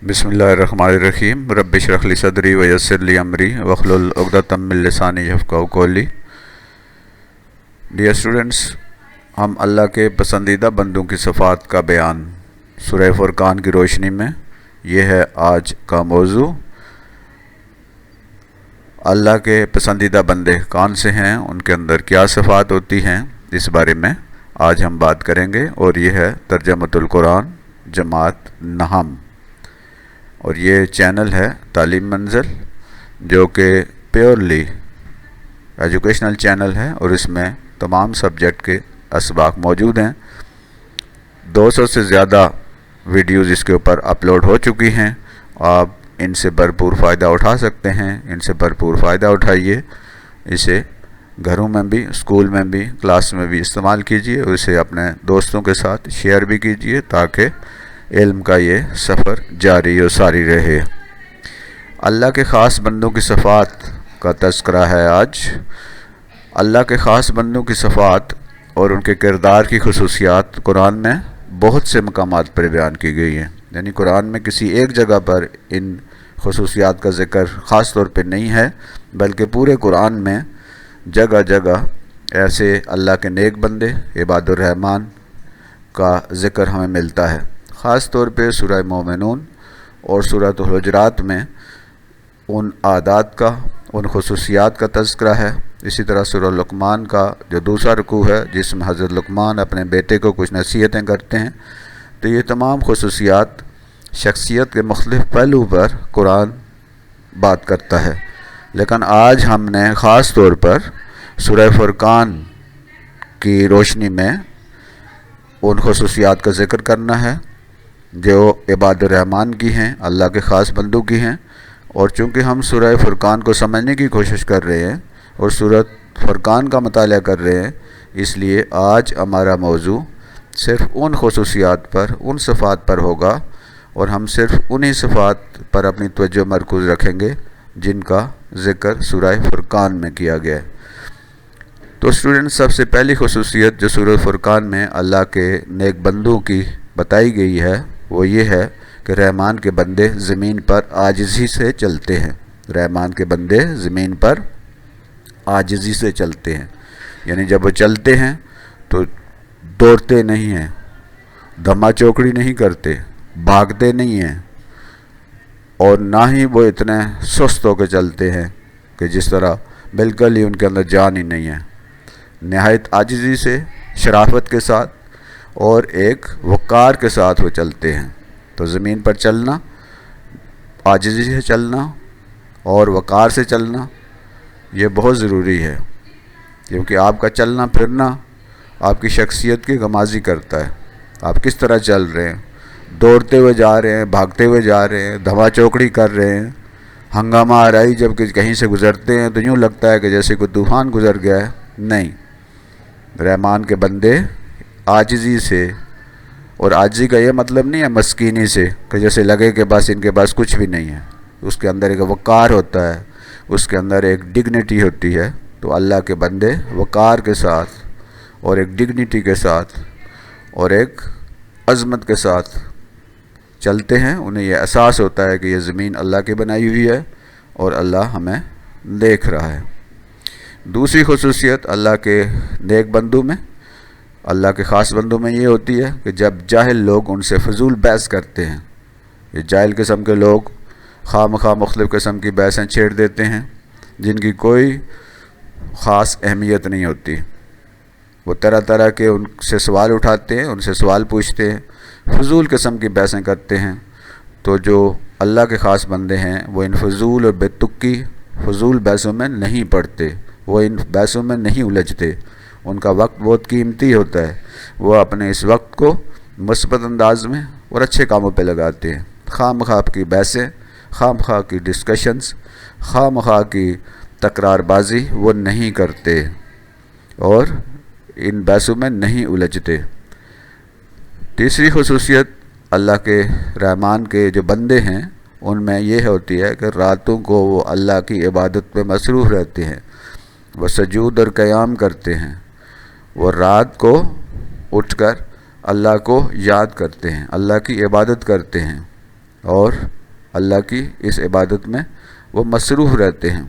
बिस्मिल्लाहिर्रहमानिर्रहीम रब्बि इश्रह ली सदरी वयस्सिर ली अमरी वहलुल उक़दतम मिन लिसानी यफ़क़हू क़ौली। डियर स्टूडेंट्स, हम अल्लाह के पसंदीदा बंदों की सिफ़ात का बयान सूरह फ़ुरक़ान की रोशनी में, यह है आज का मौजू। अल्लाह के पसंदीदा बंदे कौन से हैं, उनके अंदर क्या सिफ़ात होती हैं, इस बारे में आज हम बात करेंगे। और यह है तर्जमतुल कुरान जमात नहम, और ये चैनल है तालीम मंज़िल, जो कि प्योरली एजुकेशनल चैनल है और इसमें तमाम सब्जेक्ट के असबाक मौजूद हैं। 200 से ज़्यादा वीडियोज़ इसके ऊपर अपलोड हो चुकी हैं। आप इनसे भरपूर फ़ायदा उठा सकते हैं, इनसे भरपूर फ़ायदा उठाइए। इसे घरों में भी, स्कूल में भी, क्लास में भी इस्तेमाल कीजिए और इसे अपने दोस्तों के साथ शेयर भी कीजिए, ताकि इल्म का ये सफ़र जारी और सारी रहे। अल्लाह के ख़ास बंदों की सिफ़ात का तज़किरा है आज। अल्लाह के ख़ास बंदों की सिफ़ात और उनके किरदार की खुसूसियात कुरान में बहुत से मकामात पर बयान की गई हैं। यानी कुरान में किसी एक जगह पर इन खुसूसियात का ज़िक्र ख़ास तौर पर नहीं है, बल्कि पूरे कुरान में जगह जगह ऐसे अल्लाह के नेक बंदे, इबादुर रहमान का ज़िक्र हमें मिलता है। ख़ास तौर पे सूरह मोमिनून और सूरह हुजरात में उन आदात का, उन खुसूसियात का तज़किरा है। इसी तरह सूरह लुक़मान का जो दूसरा रुकू है, जिसमें हज़रत लुक़मान अपने बेटे को कुछ नसीहतें करते हैं, तो ये तमाम खुसूसियात शख्सियत के मुख्तलिफ़ पहलू पर कुरान बात करता है। लेकिन आज हमने ख़ास तौर पर सूरह फ़ुरक़ान की रोशनी में उन खुसूसियात का ज़िक्र करना है जो इबादुर रहमान की हैं, अल्लाह के ख़ास बंदों की हैं। और चूँकि हम सूरह फ़ुरक़ान को समझने की कोशिश कर रहे हैं और सूरह फ़ुरक़ान का मुताला कर रहे हैं, इसलिए आज हमारा मौजू सिर्फ़ उन खुसूसियात पर, उन सिफ़ात पर होगा, और हम सिर्फ़ उन्हीं सिफ़ात पर अपनी तवज्जो मरकूज़ रखेंगे जिनका ज़िक्र सूरह फ़ुरक़ान में किया गया है। तो स्टूडेंट्स, सबसे पहली खुसूसियत जो सूरह फ़ुरक़ान में अल्लाह के नेक बंदों की बताई गई है, वो ये है कि रहमान के बंदे ज़मीन पर आजिज़ी से चलते हैं। रहमान के बंदे ज़मीन पर आजिज़ी से चलते हैं, यानी जब वो चलते हैं तो दौड़ते नहीं हैं, धमा चौकड़ी नहीं करते, भागते नहीं हैं, और ना ही वो इतने सुस्त होकर चलते हैं कि जिस तरह बिल्कुल ही उनके अंदर जान ही नहीं है। नहायत आजिज़ी से, शराफत के साथ और एक वक़ार के साथ वो चलते हैं। तो ज़मीन पर चलना, आजिज़ी से चलना और वक़ार से चलना, ये बहुत ज़रूरी है, क्योंकि आपका चलना फिरना आपकी शख्सियत की गमाज़ी करता है। आप किस तरह चल रहे हैं, दौड़ते हुए जा रहे हैं, भागते हुए जा रहे हैं, धमा चौकड़ी कर रहे हैं, हंगामा आ रही जब कहीं से गुज़रते हैं तो यूँ लगता है कि जैसे कोई तूफ़ान गुज़र गया है। नहीं, रहमान के बंदे आजिज़ी से, और आजिज़ी का ये मतलब नहीं है मस्कीनी से कि जैसे लगे कि बस इनके पास कुछ भी नहीं है। उसके अंदर एक वक़ार होता है, उसके अंदर एक डिग्निटी होती है। तो अल्लाह के बंदे वक़ार के साथ और एक डिग्निटी के साथ और एक अज़मत के साथ चलते हैं। उन्हें यह एहसास होता है कि ये ज़मीन अल्लाह की बनाई हुई है और अल्लाह हमें देख रहा है। दूसरी खुसूसियत अल्लाह के नेक बंदों में, अल्लाह के ख़ास बंदों में ये होती है कि जब जाहिल लोग उनसे फ़जूल बहस करते हैं, ये जाहिल किस्म के लोग खामखा मुख्तलिफ़ किस्म की बहसें छेड़ देते हैं जिनकी कोई ख़ास अहमियत नहीं होती। वो तरह तरह के उनसे सवाल उठाते हैं, उनसे सवाल पूछते हैं, फ़जूल किस्म की बहसें करते हैं। तो जो अल्लाह के ख़ास बंदे हैं वो इन फ़जूल और बेतुकी फ़जूल बहसों में नहीं पड़ते, वो इन बहसों में नहीं उलझते। उनका वक्त बहुत कीमती होता है, वो अपने इस वक्त को मुस्बत अंदाज में और अच्छे कामों पे लगाते हैं। खामखा की बहसें, खामखा की डिस्कशंस, खामखा की तकरारबाजी वो नहीं करते और इन बहसों में नहीं उलझते। तीसरी खुसूसियत अल्लाह के रहमान के जो बंदे हैं उनमें यह होती है कि रातों को वो अल्लाह की इबादत में मसरूफ़ रहते हैं, वो सजूद और क़याम करते हैं, वो रात को उठकर अल्लाह को याद करते हैं, अल्लाह की इबादत करते हैं। اور اللہ کی اس عبادت میں وہ مصروف رہتے ہیں۔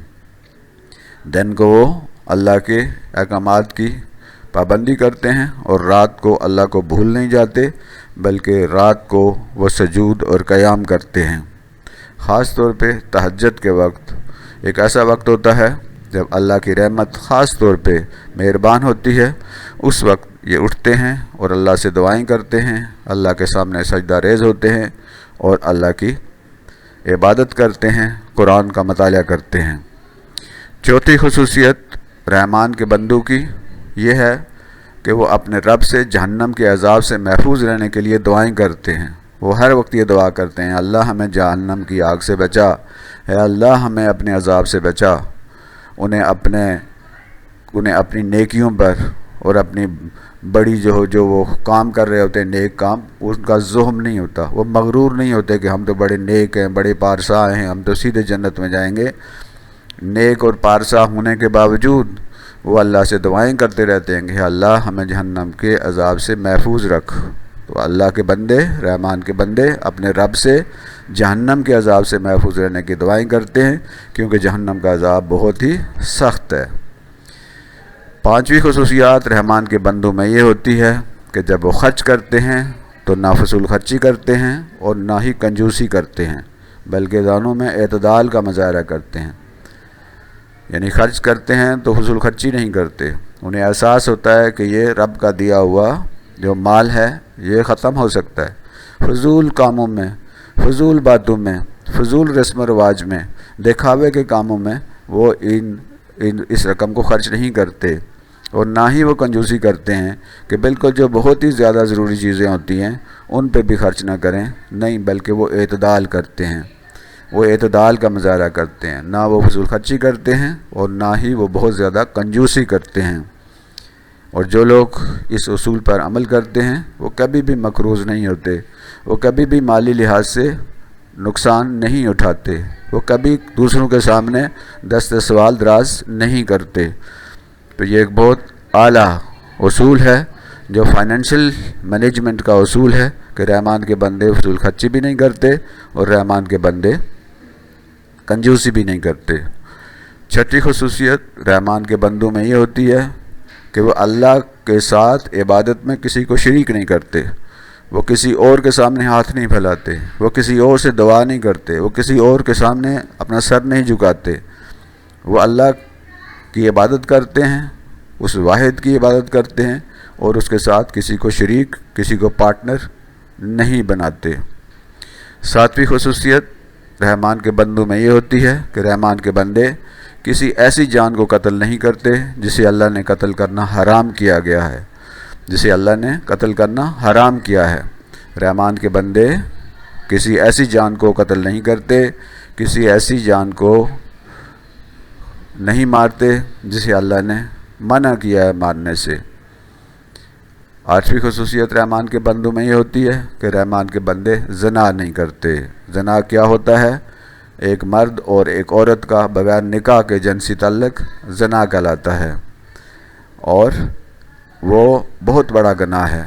دن کو وہ اللہ کے احکامات کی پابندی کرتے ہیں اور رات کو اللہ کو بھول نہیں جاتے، بلکہ رات کو وہ سجود اور قیام کرتے ہیں۔ خاص طور پہ تہجد کے وقت ایک ایسا وقت ہوتا ہے جب اللہ کی رحمت خاص طور پہ مہربان ہوتی ہے۔ اس وقت یہ اٹھتے ہیں اور اللہ سے دعائیں کرتے ہیں، اللہ کے سامنے سجدہ ریز ہوتے ہیں اور اللہ کی عبادت کرتے ہیں، قرآن کا مطالعہ کرتے ہیں۔ چوتھی خصوصیت رحمان کے بندوں کی یہ ہے کہ وہ اپنے رب سے جہنم کے عذاب سے محفوظ رہنے کے لیے دعائیں کرتے ہیں۔ وہ ہر وقت یہ دعا کرتے ہیں، اللہ ہمیں جہنم کی آگ سے بچا، اے اللہ ہمیں اپنے عذاب سے بچا۔ انہیں اپنی نیکیوں پر اور اپنی بڑی جو وہ کام کر رہے ہوتے ہیں نیک کام، ان کا ذہن نہیں ہوتا، وہ مغرور نہیں ہوتے کہ ہم تو بڑے نیک ہیں، بڑے پارسا ہیں، ہم تو سیدھے جنت میں جائیں گے۔ نیک اور پارسا ہونے کے باوجود وہ اللہ سے دعائیں کرتے رہتے ہیں کہ اللہ ہمیں جہنم کے عذاب سے محفوظ رکھ۔ تو اللہ کے بندے، رحمان کے بندے اپنے رب سے جہنم کے عذاب سے محفوظ رہنے کی دعائیں کرتے ہیں، کیونکہ جہنم کا عذاب بہت ہی سخت ہے۔ پانچویں خصوصیات رحمان کے بندوں میں یہ ہوتی ہے کہ جب وہ خرچ کرتے ہیں تو نہ فضول خرچی کرتے ہیں اور نہ ہی کنجوسی کرتے ہیں، بلکہ دونوں میں اعتدال کا مظاہرہ کرتے ہیں۔ یعنی خرچ کرتے ہیں تو فضول خرچی نہیں کرتے، انہیں احساس ہوتا ہے کہ یہ رب کا دیا ہوا جو مال ہے یہ ختم ہو سکتا ہے۔ فضول کاموں میں، فضول باتوں میں، فضول رسم و رواج میں، دکھاوے کے کاموں میں وہ اس رقم کو خرچ نہیں کرتے، اور نہ ہی وہ کنجوسی کرتے ہیں کہ بالکل جو بہت ہی زیادہ ضروری چیزیں ہوتی ہیں ان پہ بھی خرچ نہ کریں، نہیں، بلکہ وہ اعتدال کرتے ہیں، وہ اعتدال کا مظاہرہ کرتے ہیں، نہ وہ فضول خرچی کرتے ہیں اور نہ ہی وہ بہت زیادہ کنجوسی کرتے ہیں۔ اور جو لوگ اس اصول پر عمل کرتے ہیں وہ کبھی بھی مقروض نہیں ہوتے، وہ کبھی بھی مالی لحاظ سے نقصان نہیں اٹھاتے، وہ کبھی دوسروں کے سامنے دست سوال دراز نہیں کرتے۔ تو یہ ایک بہت اعلیٰ اصول ہے جو فائنینشیل مینجمنٹ کا اصول ہے کہ رحمان کے بندے فضول خرچی بھی نہیں کرتے اور رحمان کے بندے کنجوسی بھی نہیں کرتے۔ چھٹی خصوصیت رحمان کے بندوں میں یہ ہوتی ہے کہ وہ اللہ کے ساتھ عبادت میں کسی کو شریک نہیں کرتے، وہ کسی اور کے سامنے ہاتھ نہیں پھیلاتے، وہ کسی اور سے دعا نہیں کرتے، وہ کسی اور کے سامنے اپنا سر نہیں جھکاتے، وہ اللہ کی عبادت کرتے ہیں، اس واحد کی عبادت کرتے ہیں اور اس کے ساتھ کسی کو شریک، کسی کو پارٹنر نہیں بناتے۔ ساتویں خصوصیت رحمان کے بندوں میں یہ ہوتی ہے کہ رحمان کے بندے کسی ایسی جان کو قتل نہیں کرتے جسے اللہ نے قتل کرنا حرام کیا گیا ہے، جسے اللہ نے قتل کرنا حرام کیا ہے۔ رحمان کے بندے کسی ایسی جان کو قتل نہیں کرتے، کسی ایسی جان کو نہیں مارتے جسے اللہ نے منع کیا ہے مارنے سے۔ آٹھویں خصوصیت رحمان کے بندوں میں یہ ہوتی ہے کہ رحمان کے بندے زنا نہیں کرتے۔ زنا کیا ہوتا ہے؟ ایک مرد اور ایک عورت کا بغیر نکاح کے جنسی تعلق زنا کہلاتا ہے، اور وہ بہت بڑا گناہ ہے،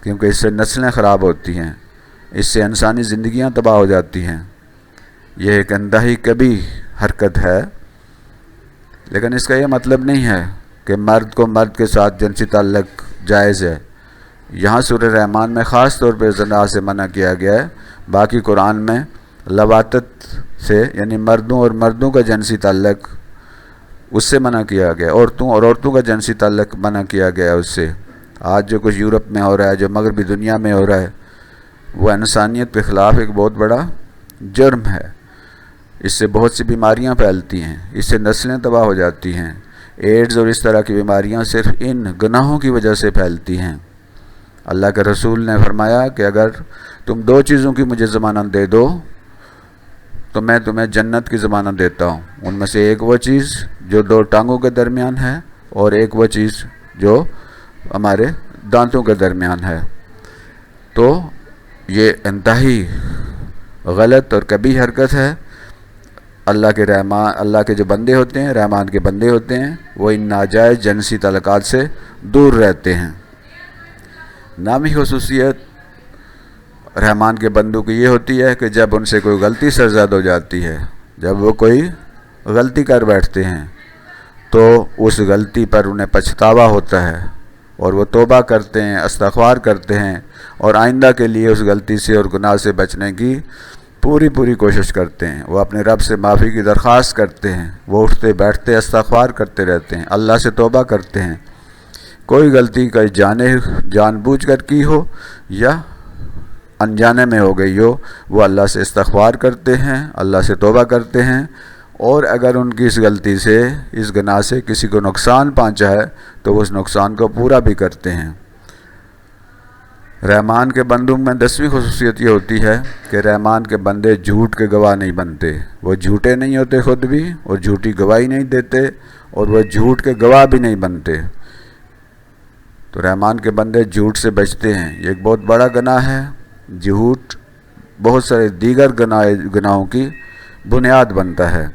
کیونکہ اس سے نسلیں خراب ہوتی ہیں، اس سے انسانی زندگیاں تباہ ہو جاتی ہیں۔ یہ ایک انتہائی کبھی حرکت ہے، لیکن اس کا یہ مطلب نہیں ہے کہ مرد کو مرد کے ساتھ جنسی تعلق جائز ہے۔ یہاں سورہ رحمان میں خاص طور پہ زنا سے منع کیا گیا ہے، باقی قرآن میں لواطت سے یعنی مردوں اور مردوں کا جنسی تعلق اس سے منع کیا گیا، عورتوں اور عورتوں کا جنسی تعلق منع کیا گیا اس سے۔ آج جو کچھ یورپ میں ہو رہا ہے، جو مغربی دنیا میں ہو رہا ہے، وہ انسانیت کے خلاف ایک بہت بڑا جرم ہے۔ اس سے بہت سی بیماریاں پھیلتی ہیں، اس سے نسلیں تباہ ہو جاتی ہیں۔ ایڈز اور اس طرح کی بیماریاں صرف ان گناہوں کی وجہ سے پھیلتی ہیں۔ اللہ کے رسول نے فرمایا کہ اگر تم دو چیزوں کی مجھے ضمانت دے دو تو میں تمہیں جنت کی ضمانت دیتا ہوں، ان میں سے ایک وہ چیز جو دو ٹانگوں کے درمیان ہے اور ایک وہ چیز جو ہمارے دانتوں کے درمیان ہے۔ تو یہ انتہائی غلط اور کبھی حرکت ہے۔ اللہ کے جو بندے ہوتے ہیں، رحمان کے بندے ہوتے ہیں، وہ ان ناجائز جنسی تعلقات سے دور رہتے ہیں۔ نامی خصوصیت रहमान के बंदों की ये होती है कि जब उनसे कोई गलती सरज़द हो जाती है, जब वो कोई गलती कर बैठते हैं तो उस गलती पर उन्हें पछतावा होता है और वो तौबा करते हैं, इस्तग़फ़ार करते हैं और आइंदा के लिए उस गलती से और गुनाह से बचने की पूरी कोशिश करते हैं। वो अपने रब से माफ़ी की दरख्वास्त करते हैं, वो उठते बैठते इस्तग़फ़ार करते रहते हैं, अल्लाह से तौबा करते हैं। कोई गलती का जानबूझकर की हो या अनजाने में हो गई हो, वो अल्लाह से इस्तग़फ़ार करते हैं, अल्लाह से तौबा करते हैं। और अगर उनकी इस गलती से, इस गुनाह से किसी को नुकसान पहुंचा है तो उस नुकसान को पूरा भी करते हैं। रहमान के बंदों में 10वीं खुसूसियत ये होती है कि रहमान के बंदे झूठ के गवाह नहीं बनते। वो झूठे नहीं होते खुद भी और झूठी गवाही नहीं देते और वो झूठ के गवाह भी नहीं बनते। तो रहमान के बंदे झूठ से बचते हैं। ये एक बहुत बड़ा गुनाह है। झूठ बहुत सारे दीगर गुनाहों की बुनियाद बनता है।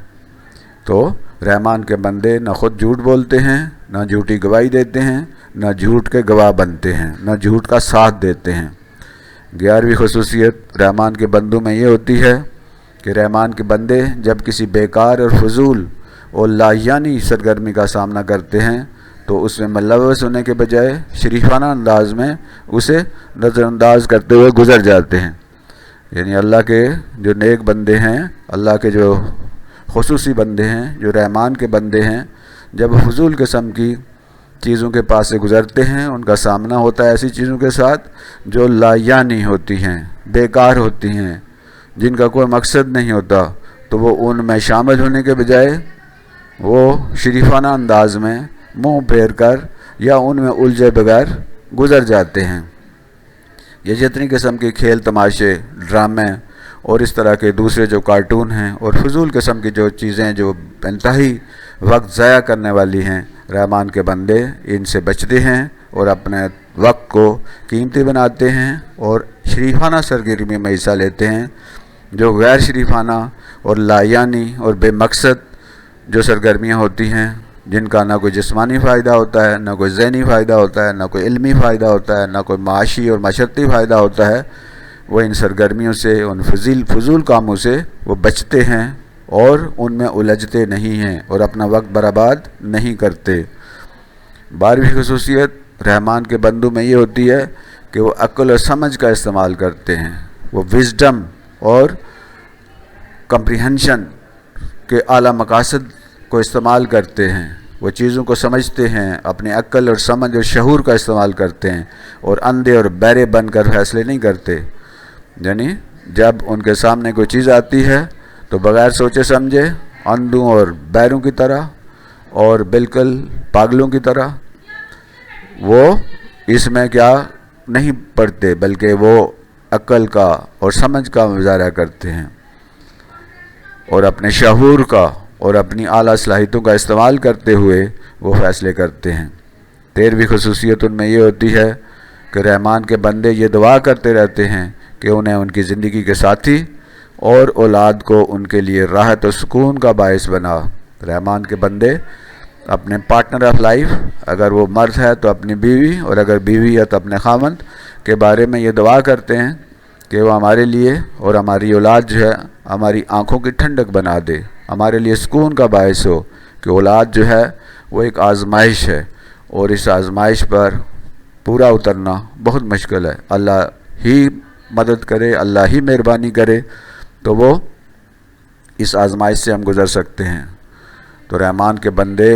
तो रहमान के बंदे न खुद झूठ बोलते हैं, न झूठी गवाही देते हैं, न झूठ के गवाह बनते हैं, न झूठ का साथ देते हैं। 11वीं खुसूसियत रहमान के बंदों में ये होती है कि रहमान के बंदे जब किसी बेकार और फजूल और लायानी सरगर्मी का सामना करते हैं तो उसमें मुलव्वस होने के बजाय शरीफाना अंदाज में उसे नज़रअंदाज करते हुए गुजर जाते हैं। यानी अल्लाह के जो नेक बंदे हैं, अल्लाह के जो खुसूसी बंदे हैं, जो रहमान के बंदे हैं, जब फजूल किस्म की चीज़ों के पास से गुज़रते हैं, उनका सामना होता है ऐसी चीज़ों के साथ जो लायानी होती हैं, बेकार होती हैं, जिनका कोई मकसद नहीं होता, तो वो उनमें शामिल होने के बजाय वो शरीफाना अंदाज में मुंह फेर कर या उनमें उलझे बगैर गुज़र जाते हैं। ये जितनी किस्म के खेल तमाशे, ड्रामे और इस तरह के दूसरे जो कार्टून हैं और फजूल किस्म की जो चीज़ें जो इंतहाई वक्त ज़ाया करने वाली हैं, रहमान के बंदे इनसे बचते हैं और अपने वक्त को कीमती बनाते हैं और शरीफाना सरगर्मी में हिस्सा लेते हैं। जो गैर शरीफाना और लायानी और बेमकसद जो सरगर्मियाँ होती हैं, जिनका ना कोई जिस्मानी फ़ायदा होता है, ना कोई ज़हनी फ़ायदा होता है, ना कोई इल्मी फ़ायदा होता है, ना कोई माशी और माशरती फ़ायदा होता है, वो इन सरगर्मियों से, उन फजूल कामों से वो बचते हैं और उनमें उलझते नहीं हैं और अपना वक्त बर्बाद नहीं करते। 12वीं खुसूसियत रहमान के बंदों में ये होती है कि वो अक्ल और समझ का इस्तेमाल करते हैं। वो विज़डम और कम्प्रीहेंशन के आला मकासद को इस्तेमाल करते हैं। वो चीज़ों को समझते हैं, अपनी अक्ल और समझ और शऊर का इस्तेमाल करते हैं और अंधे और बहरे बनकर फैसले नहीं करते। यानी जब उनके सामने कोई चीज़ आती है तो बग़ैर सोचे समझे अंधों और बहरों की तरह और बिल्कुल पागलों की तरह वो इसमें क्या नहीं पढ़ते, बल्कि वो अक्ल का और समझ का मुज़ाहरा करते हैं और अपने शऊर का और अपनी आला सलाहियतों का इस्तेमाल करते हुए वो फ़ैसले करते हैं। 13वीं खुसूसियत उनमें ये होती है कि रहमान के बंदे ये दुआ करते रहते हैं कि उन्हें उनकी ज़िंदगी के साथी और औलाद को उनके लिए राहत और सुकून का बायस बना। रहमान के बंदे अपने पार्टनर ऑफ लाइफ, अगर वो मर्द है तो अपनी बीवी और अगर बीवी है तो अपने खामंद के बारे में ये दुआ करते हैं कि वो हमारे लिए और हमारी औलाद जो है हमारी आँखों की ठंडक बना दे, हमारे लिए सुकून का बायस हो। कि औलाद जो है वो एक आजमाइश है और इस आजमाइश पर पूरा उतरना बहुत मुश्किल है। अल्लाह ही मदद करे, अल्लाह ही मेहरबानी करे तो वो इस आजमाइश से हम गुज़र सकते हैं। तो रहमान के बंदे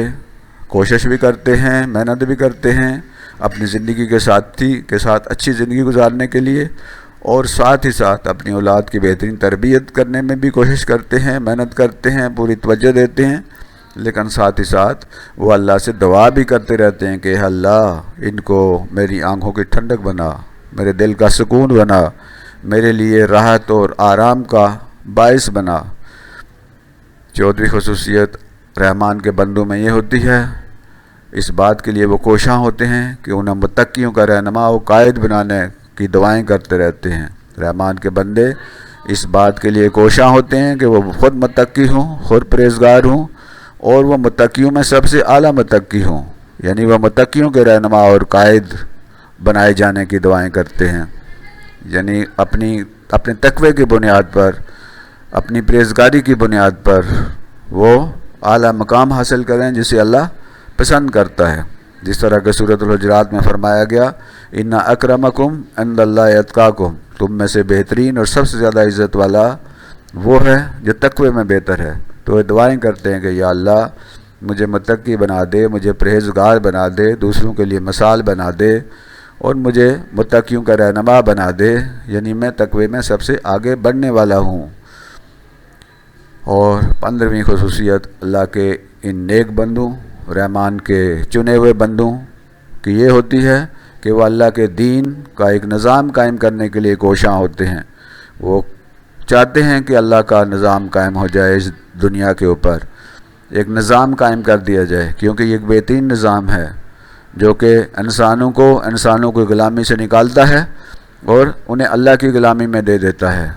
कोशिश भी करते हैं, मेहनत भी करते हैं अपनी ज़िंदगी के साथी के साथ अच्छी ज़िंदगी गुजारने के लिए और साथ ही साथ अपनी औलाद की बेहतरीन तरबियत करने में भी कोशिश करते हैं, मेहनत करते हैं, पूरी तवज्जो देते हैं। लेकिन साथ ही साथ वो अल्लाह से दुआ भी करते रहते हैं कि अल्लाह इनको मेरी आँखों की ठंडक बना, मेरे दिल का सुकून बना, मेरे लिए राहत और आराम का बायस बना। 14वीं खुसूसियत रहमान के बंदों में ये होती है, इस बात के लिए वो कोशां होते हैं कि उन्हें मुत्तकियों का रहनुमा और कायद बनाने की दुआएं करते रहते हैं। रहमान के बंदे इस बात के लिए कोशां होते हैं कि वो खुद मुत्तकी हों, खुद परहेज़गार हों और वह मुत्तकियों में सबसे आला मुत्तकी हों, यानी वह मुत्तकियों के रहनुमा और कायद बनाए जाने की दुआएं करते हैं। یعنی اپنے تقوی کی بنیاد پر، اپنی پرہیزگاری کی بنیاد پر وہ اعلیٰ مقام حاصل کریں جسے اللہ پسند کرتا ہے. جس طرح کہ سورۃ الحجرات میں فرمایا گیا ان اکرمکم عند اللہ اتقاکم، تم میں سے بہترین اور سب سے زیادہ عزت والا وہ ہے جو تقوی میں بہتر ہے. تو وہ دعائیں کرتے ہیں کہ یا اللہ مجھے متقی بنا دے، مجھے پرہیزگار بنا دے، دوسروں کے لیے مثال بنا دے، اور مجھے متقیوں کا رہنما بنا دے، یعنی میں تقوی میں سب سے آگے بڑھنے والا ہوں. اور 15ویں خصوصیت اللہ کے ان نیک بندوں، رحمان کے چنے ہوئے بندوں کی یہ ہوتی ہے کہ وہ اللہ کے دین کا ایک نظام قائم کرنے کے لیے کوشاں ہوتے ہیں. وہ چاہتے ہیں کہ اللہ کا نظام قائم ہو جائے اس دنیا کے اوپر، ایک نظام قائم کر دیا جائے، کیونکہ یہ ایک بہترین نظام ہے جو کہ انسانوں کو غلامی سے نکالتا ہے اور انہیں اللہ کی غلامی میں دے دیتا ہے.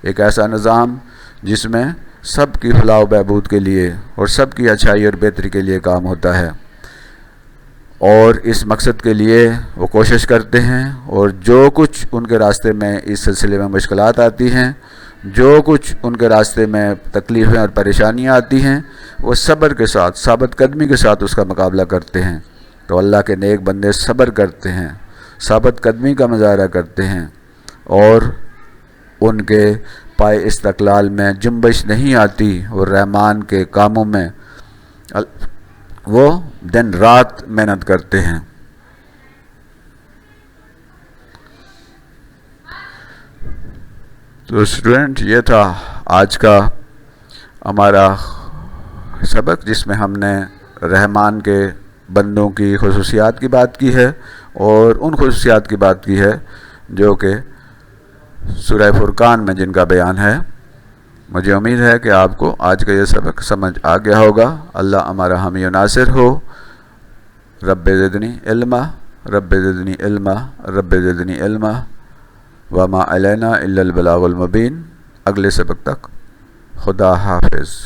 ایک ایسا نظام جس میں سب کی فلاح و بہبود کے لیے اور سب کی اچھائی اور بہتری کے لیے کام ہوتا ہے. اور اس مقصد کے لیے وہ کوشش کرتے ہیں، اور جو کچھ ان کے راستے میں اس سلسلے میں مشکلات آتی ہیں، جو کچھ ان کے راستے میں تکلیفیں اور پریشانیاں آتی ہیں، وہ صبر کے ساتھ، ثابت قدمی کے ساتھ اس کا مقابلہ کرتے ہیں. تو اللہ کے نیک بندے صبر کرتے ہیں، ثابت قدمی کا مظاہرہ کرتے ہیں، اور ان کے پائے استقلال میں جنبش نہیں آتی، اور رحمان کے کاموں میں وہ دن رات محنت کرتے ہیں. تو اسٹوڈنٹ، یہ تھا آج کا ہمارا سبق جس میں ہم نے رحمان کے بندوں کی خصوصیات کی بات کی ہے، اور ان خصوصیات کی بات کی ہے جو کہ سورہ فرقان میں جن کا بیان ہے. مجھے امید ہے کہ آپ کو آج کا یہ سبق سمجھ آ گیا ہوگا. اللہ ہمارا حامی و ناصر ہو. رب زدنی علما، رب زدنی علما، رب زدنی علما، وما علینا الا البلاغ المبین. اگلے سبق تک خدا حافظ.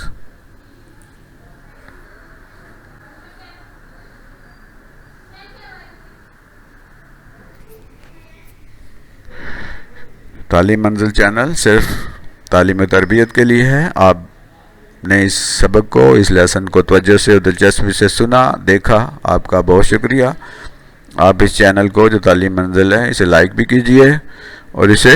تعلیم منزل چینل صرف تعلیم و تربیت کے لیے ہے. آپ نے اس سبق کو، اس لیسن کو توجہ سے اور دلچسپی سے سنا، دیکھا، آپ کا بہت شکریہ. آپ اس چینل کو جو تعلیم منزل ہے اسے لائک بھی کیجئے اور اسے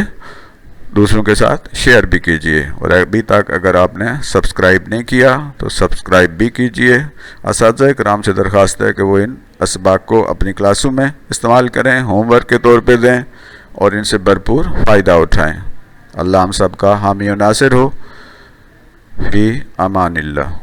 دوسروں کے ساتھ شیئر بھی کیجئے. اور ابھی تک اگر آپ نے سبسکرائب نہیں کیا تو سبسکرائب بھی کیجئے. اساتذہ کرام سے درخواست ہے کہ وہ ان اسباق کو اپنی کلاسوں میں استعمال کریں، ہوم ورک کے طور پہ دیں اور ان سے بھرپور فائدہ اٹھائیں. اللہ ہم سب کا حامی و ناصر ہو. فی امان اللہ.